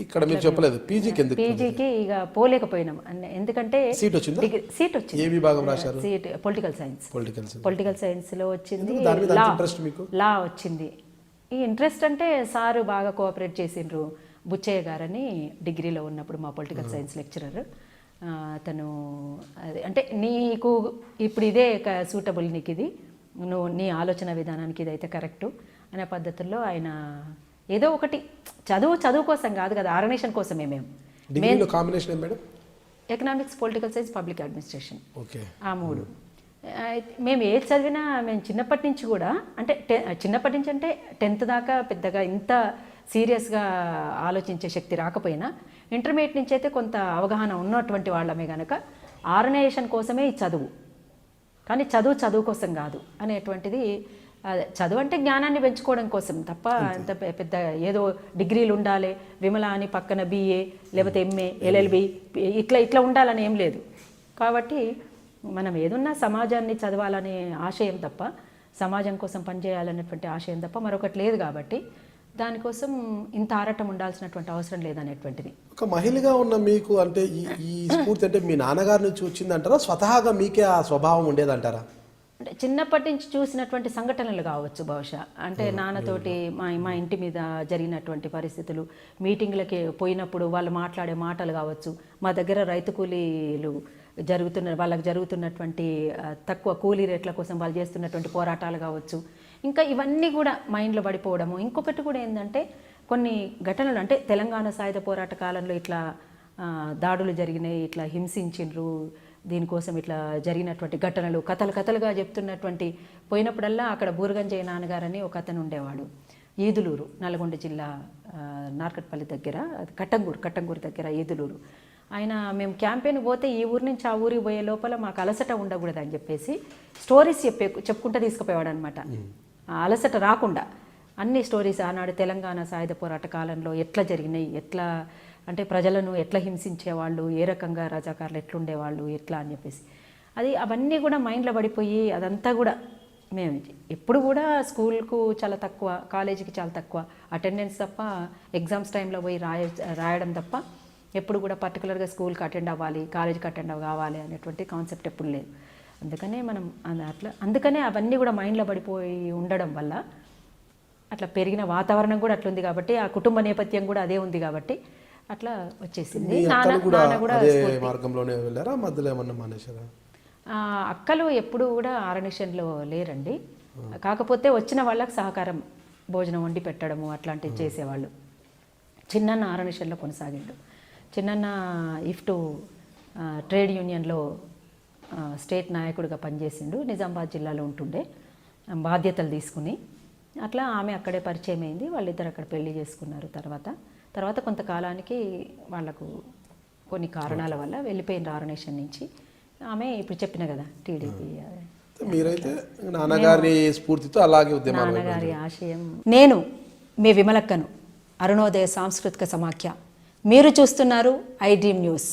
ఇక్కడ మీరు చెప్పలేదు పీజీకి ఎందుకు? పీజీకి ఇక పోలేకపోయినాం ఎందుకంటే సీట్ వచ్చిందా? సీట్ వచ్చింది. ఏ విభాగం రాశారు? Seat political science. పొలిటికల్ సైన్స్లో వచ్చింది. ఇంట్రెస్ట్ మీకు? లా వచ్చింది. ఈ ఇంట్రెస్ట్ అంటే సారు బాగా కోఆపరేట్ చేసిండ్రు. బుచ్చయ్య గారని డిగ్రీలో ఉన్నప్పుడు మా పొలిటికల్ సైన్స్ లెక్చరర్. తను అది అంటే నీకు ఇప్పుడు ఇదే సూటబుల్, నీకు ఇది నువ్వు నీ ఆలోచన విధానానికి ఇదైతే కరెక్టు అనే పద్ధతుల్లో ఆయన ఏదో ఒకటి చదువు కోసం కాదు కదా, ఆర్గనైజేషన్ కోసమే. మేము కాంబినేషన్ ఏం madam? Economics, political science, public administration, ఆ మూడు. మేము ఏది చదివినా మేము చిన్నప్పటి నుంచి కూడా అంటే చిన్నప్పటి నుంచి అంటే 10th దాకా పెద్దగా ఇంత సీరియస్గా ఆలోచించే శక్తి రాకపోయినా ఇంటర్మీడియట్ నుంచి అయితే కొంత అవగాహన ఉన్నటువంటి వాళ్ళమే కనుక ఆర్గనైజేషన్ కోసమే ఈ చదువు, కానీ చదువు కోసం కాదు అనేటువంటిది. చదువు అంటే జ్ఞానాన్ని పెంచుకోవడం కోసం తప్ప అంత పెద్ద ఏదో డిగ్రీలు ఉండాలి, విమల అని పక్కన BA లేకపోతే MA LLB ఇట్లా ఉండాలని ఏం లేదు. కాబట్టి మనం ఏదున్నా సమాజాన్ని చదవాలనే ఆశయం తప్ప, సమాజం కోసం పనిచేయాలనేటువంటి ఆశయం తప్ప మరొకటి లేదు. కాబట్టి దానికోసం ఇంత ఆరాటం ఉండాల్సినటువంటి అవసరం లేదనేటువంటిది. ఒక మహిళగా ఉన్న మీకు అంటే ఈ స్ఫూర్తి అంటే మీ నాన్నగారి నుంచి వచ్చిందంటారా, స్వతహాగా మీకే ఆ స్వభావం ఉండేదంటారా? అంటే చిన్నప్పటి నుంచి చూసినటువంటి సంఘటనలు కావచ్చు బహుశా. అంటే నాన్నతోటి మా ఇంటి మీద జరిగినటువంటి పరిస్థితులు, మీటింగ్లకి పోయినప్పుడు వాళ్ళు మాట్లాడే మాటలు కావచ్చు, మా దగ్గర రైతు కూలీలు వాళ్ళకి జరుగుతున్నటువంటి తక్కువ కూలీ రేట్ల కోసం వాళ్ళు చేస్తున్నటువంటి పోరాటాలు కావచ్చు, ఇంకా ఇవన్నీ కూడా మైండ్లో పడిపోవడము. ఇంకొకటి కూడా ఏంటంటే కొన్ని ఘటనలు అంటే తెలంగాణ సాయుధ పోరాట కాలంలో ఇట్లా దాడులు జరిగినాయి, ఇట్లా హింసించిండ్రు, దీనికోసం ఇట్లా జరిగినటువంటి ఘటనలు కథలుగా చెప్తున్నటువంటి పోయినప్పుడల్లా అక్కడ బూరగంజయ్య నాన్నగారని ఒక అతను ఉండేవాడు. ఈదులూరు, నల్గొండ జిల్లా నార్కట్పల్లి దగ్గర, కట్టంగూరు దగ్గర ఈదులూరు. ఆయన మేము క్యాంపెయిన్ పోతే ఈ ఊరి నుంచి ఆ ఊరికి పోయే లోపల మాకు అలసట ఉండకూడదు అని చెప్పేసి స్టోరీస్ చెప్పుకుంటూ తీసుకుపోయేవాడు అనమాట. అలసట రాకుండా అన్ని స్టోరీస్ ఆనాడు తెలంగాణ సాయుధ పోరాట కాలంలో ఎట్లా జరిగినాయి, ఎట్లా అంటే ప్రజలను ఎట్లా హింసించేవాళ్ళు, ఏ రకంగా రజాకారులు ఎట్లుండేవాళ్ళు ఎట్లా అని చెప్పేసి అవన్నీ కూడా మైండ్లో పడిపోయి అదంతా కూడా మేము ఎప్పుడు కూడా స్కూల్కు చాలా తక్కువ, కాలేజీకి చాలా తక్కువ అటెండెన్స్ తప్ప, ఎగ్జామ్స్ టైంలో పోయి రాయడం తప్ప ఎప్పుడు కూడా పర్టికులర్గా స్కూల్కి అటెండ్ అవ్వాలి, కాలేజీకి అటెండ్ కావాలి అనేటువంటి కాన్సెప్ట్ ఎప్పుడు లేదు. అందుకనే అవన్నీ కూడా మైండ్లో పడిపోయి ఉండడం వల్ల అట్లా పెరిగిన వాతావరణం కూడా అట్లుంది కాబట్టి, ఆ కుటుంబ నేపథ్యం కూడా అదే ఉంది కాబట్టి అట్లా వచ్చేసింది. అక్కలు ఎప్పుడు కూడా ఆర్గనైజేషన్లో లేరండి. కాకపోతే వచ్చిన వాళ్ళకి సహకారం, భోజనం వండి పెట్టడము అట్లాంటివి చేసేవాళ్ళు. చిన్నన్న ఆర్గనైజేషన్లో కొనసాగిండు. చిన్నన్న ఇఫ్టు ట్రేడ్ యూనియన్లో స్టేట్ నాయకుడిగా పనిచేసిండు. నిజామాబాద్ జిల్లాలో ఉంటుండే, బాధ్యతలు తీసుకుని అట్లా ఆమె అక్కడే పరిచయం అయింది. వాళ్ళిద్దరు అక్కడ పెళ్లి చేసుకున్నారు. తర్వాత కొంతకాలానికి వాళ్లకు కొన్ని కారణాల వల్ల వెళ్ళిపోయిన ఆర్గనైజేషన్ నుంచి. ఆమె ఇప్పుడు చెప్పిన కదా టీడీపీ. మీరైతే నాన్నగారి స్ఫూర్తితో అలాగే ఉద్యమాలు, నాన్నగారి ఆశయం. నేను మీ విమలక్కను, అరుణోదయ సాంస్కృతిక సమాఖ్య. మీరు చూస్తున్నారు ఐ డ్రీమ్ న్యూస్.